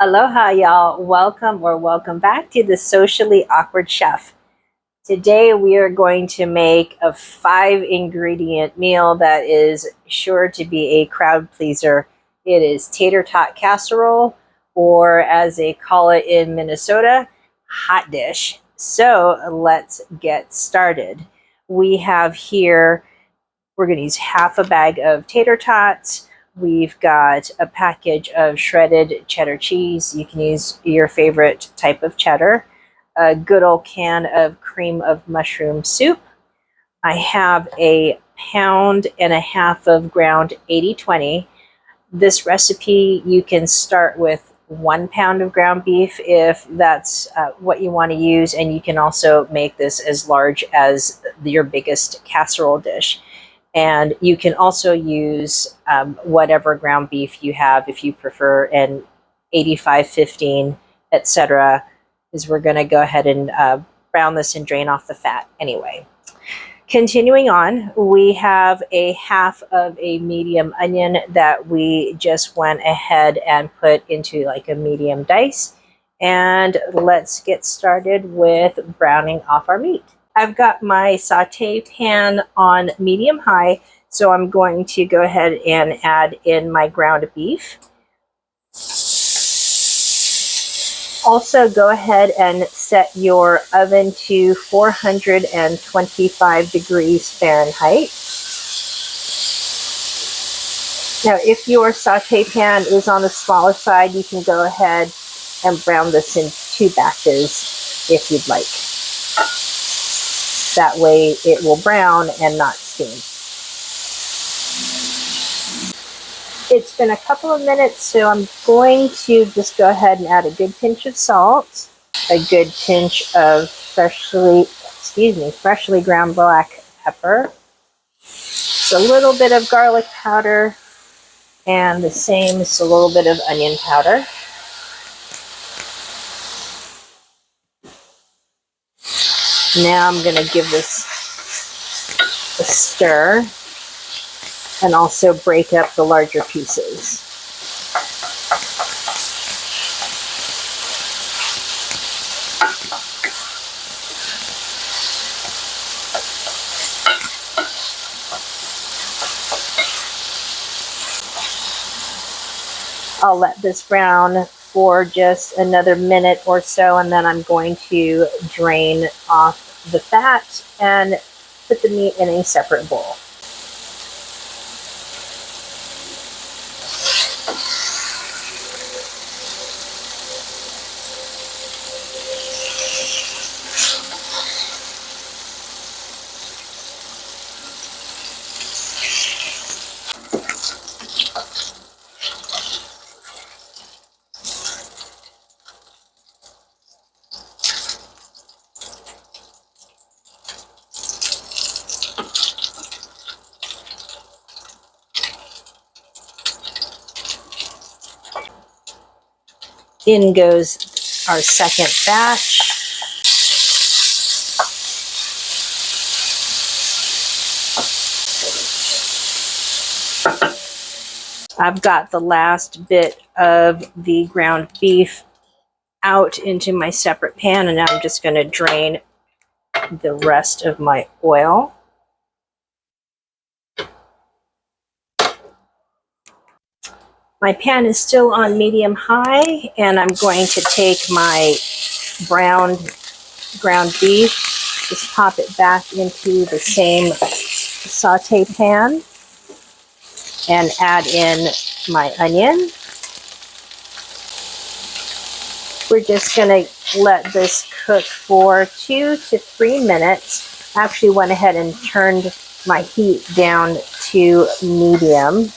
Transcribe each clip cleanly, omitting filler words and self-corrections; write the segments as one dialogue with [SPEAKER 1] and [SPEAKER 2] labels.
[SPEAKER 1] Aloha, y'all. Welcome back to the Socially Awkward Chef. Today we are going to make a 5-ingredient meal that is sure to be a crowd pleaser. It is Tater Tot Casserole, or as they call it in Minnesota, hot dish. So let's get started. We have here, we're going to use half a bag of tater tots. We've got a package of shredded cheddar cheese. You can use your favorite type of cheddar. A good old can of cream of mushroom soup. I have a 1.5 pounds of ground 80/20. This recipe, you can start with 1 pound of ground beef if that's what you want to use, and you can also make this as large as your biggest casserole dish. And you can also use whatever ground beef you have if you prefer an 85/15, etc. Is we're going to go ahead and brown this and drain off the fat anyway. Continuing on, we have a half of a medium onion that we just went ahead and put into like a medium dice. And let's get started with browning off our meat. I've got my saute pan on medium high, so I'm going to go ahead and add in my ground beef. Also, go ahead and set your oven to 425 degrees Fahrenheit. Now, if your saute pan is on the smaller side, you can go ahead and brown this in 2 batches if you'd like. That way it will brown and not steam. It's been a couple of minutes, so I'm going to just go ahead and add a good pinch of salt, a good pinch of freshly ground black pepper, a little bit of garlic powder, and the same, just a little bit of onion powder. Now I'm going to give this a stir and also break up the larger pieces. I'll let this brown for just another minute or so, and then I'm going to drain off the fat and put the meat in a separate bowl. In goes our second batch. I've got the last bit of the ground beef out into my separate pan, and now I'm just going to drain the rest of my oil. My pan is still on medium high, and I'm going to take my browned ground beef, just pop it back into the same saute pan, and add in my onion. We're just going to let this cook for 2 to 3 minutes. I actually went ahead and turned my heat down to medium.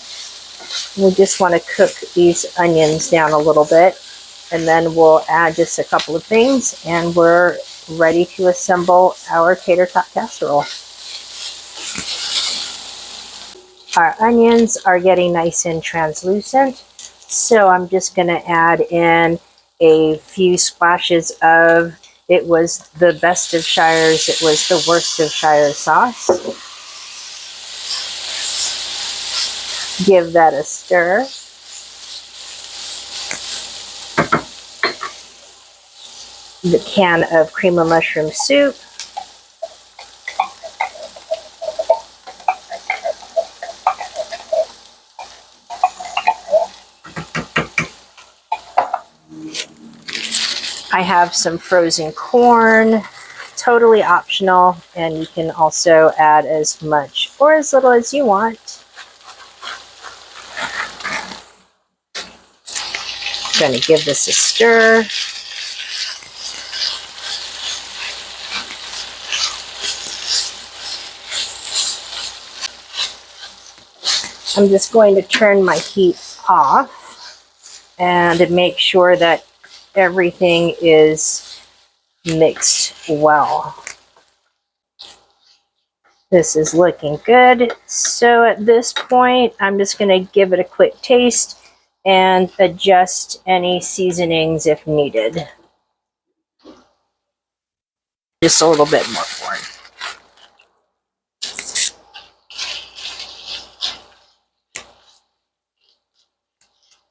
[SPEAKER 1] We just want to cook these onions down a little bit, and then we'll add just a couple of things, and we're ready to assemble our tater tot casserole. Our onions are getting nice and translucent, so I'm just going to add in a few splashes of, it was the best of Shires, it was the Worcestershire Sauce. Give that a stir. the can of cream of mushroom soup. I have some frozen corn, totally optional, and you can also add as much or as little as you want. I'm going to give this a stir. I'm just going to turn my heat off and make sure that everything is mixed well. This is looking good. So at this point, I'm just going to give it a quick taste and adjust any seasonings if needed. Just a little bit more corn.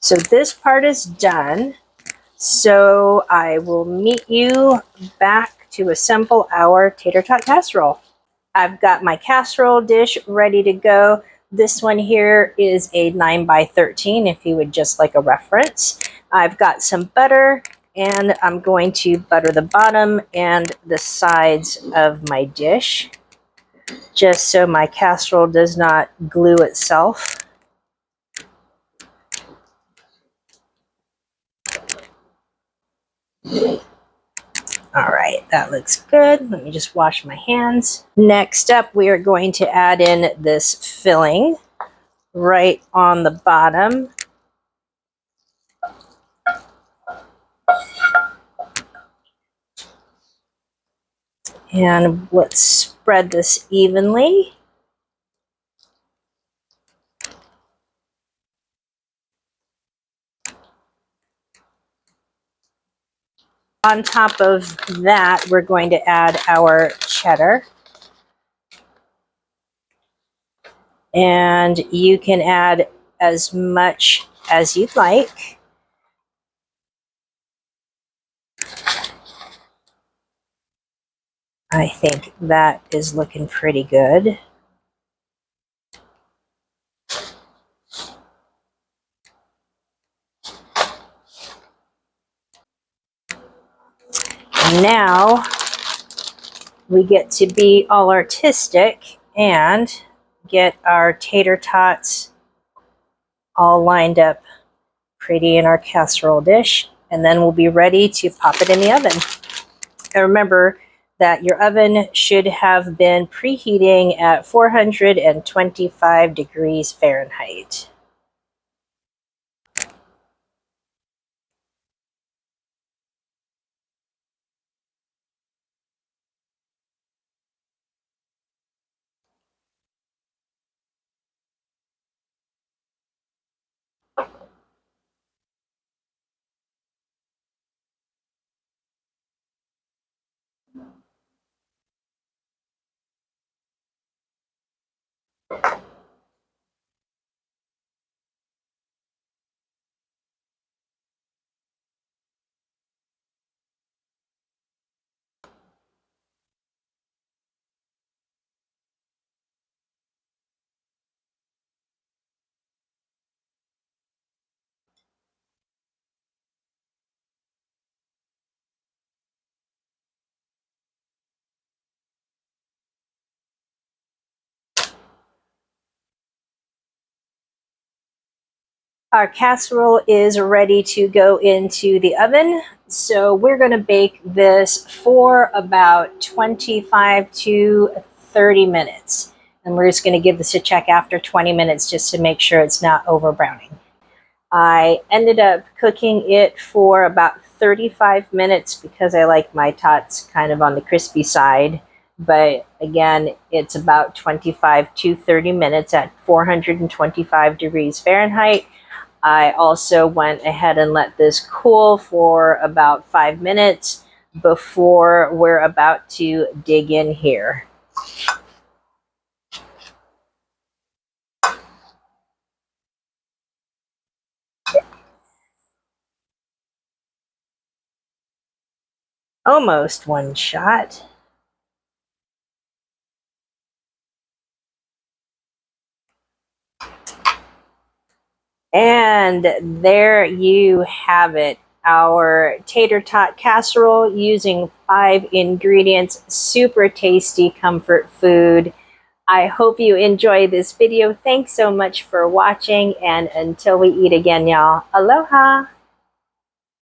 [SPEAKER 1] So this part is done. So I will meet you back to assemble our tater tot casserole. I've got my casserole dish ready to go. This one here is a 9x13 if you would just like a reference. I've got some butter and I'm going to butter the bottom and the sides of my dish just so my casserole does not glue itself. All right, that looks good. Let me just wash my hands. Next up, we are going to add in this filling right on the bottom. And let's spread this evenly. On top of that, we're going to add our cheddar. And you can add as much as you'd like. I think that is looking pretty good. Now we get to be all artistic and get our tater tots all lined up pretty in our casserole dish, and then we'll be ready to pop it in the oven. And remember that your oven should have been preheating at 425 degrees Fahrenheit. Our casserole is ready to go into the oven. So we're going to bake this for about 25 to 30 minutes. And we're just going to give this a check after 20 minutes just to make sure it's not over browning. I ended up cooking it for about 35 minutes because I like my tots kind of on the crispy side. But again, it's about 25 to 30 minutes at 425 degrees Fahrenheit. I also went ahead and let this cool for about 5 minutes before we're about to dig in here. Almost one shot. And there you have it. Our tater tot casserole using 5 ingredients. Super tasty comfort food. I hope you enjoy this video. Thanks so much for watching. And until we eat again, y'all, aloha.